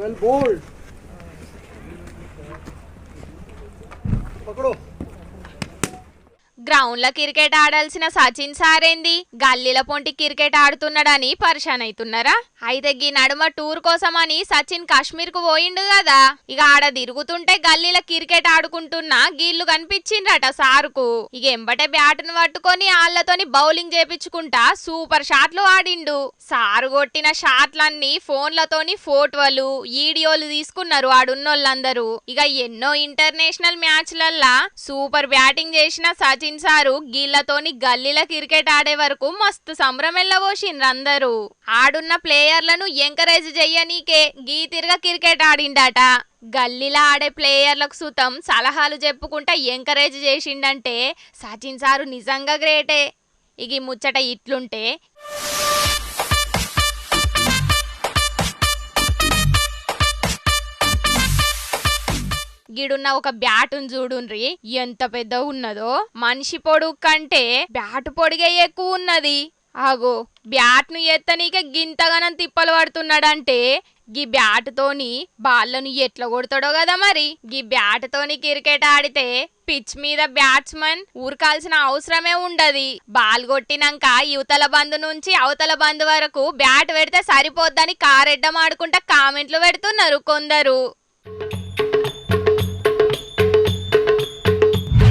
Well bold पकड़ो ground లో cricket ఆడాల్సిన Sachin సారేంది గల్లీల పొంటి క్రికెట్ ఆడుతున్నాడని పరిశాన్ అవుతున్నారా? అయితే గీ నడుమ టూర్ కోసమని సచిన్ కాశ్మీర్ కు పోయిండు కదా. ఇక ఆడ తిరుగుతుంటే గల్లీల క్రికెట్ ఆడుకుంటున్నా గీళ్లు కనిపించిండ్రట సారుకు. ఇక ఎంబటే బ్యాట్ను పట్టుకొని ఆళ్లతోని బౌలింగ్ చేపించుకుంటా సూపర్ షాట్లు ఆడిండు. సారు కొట్టిన షాట్లన్నీ ఫోన్లతోని ఫోటోలు వీడియోలు తీసుకున్నారు ఆడున్నోళ్ళందరూ. ఇక ఎన్నో ఇంటర్నేషనల్ మ్యాచ్లల్లా సూపర్ బ్యాటింగ్ చేసిన సచిన్ సారు గీళ్లతోని గల్లీల క్రికెట్ ఆడే వరకు మస్తు సంబరమెల్లబోసిండ్రు అందరూ. ఆడున్న ప్లేయర్లను ఎంకరేజ్ చెయ్యనీకే గీ తిరగ క్రికెట్ ఆడిండట. గల్లీలా ఆడే ప్లేయర్లకు సుతం సలహాలు చెప్పుకుంటా ఎంకరేజ్ చేసిండంటే సచిన్ సారు నిజంగా గ్రేటే. ఇగి ముచ్చట ఇట్లుంటే గిడున్న ఒక బ్యాటును చూడుండ్రి ఎంత పెద్ద ఉన్నదో. మనిషి పొడుగు కంటే బ్యాటు పొడిగే ఎక్కువ ఉన్నది. ఆగో బ్యాట్ ను ఎత్తనీక గింతగానం తిప్పలు పడుతున్నాడంటే గీ బ్యాట్ తోని బాళ్లను ఎట్లా కొడతాడో కదా మరి. గీ బ్యాట్ తోని క్రికెట్ ఆడితే పిచ్ మీద బ్యాట్స్మన్ ఊరకాల్సిన అవసరమే ఉండది. బాల్ కొట్టినాక యువతల బంధు నుంచి అవతల బంధు వరకు బ్యాట్ పెడితే సరిపోద్దని కారెడ్డం ఆడుకుంటా కామెంట్లు పెడుతున్నారు కొందరు.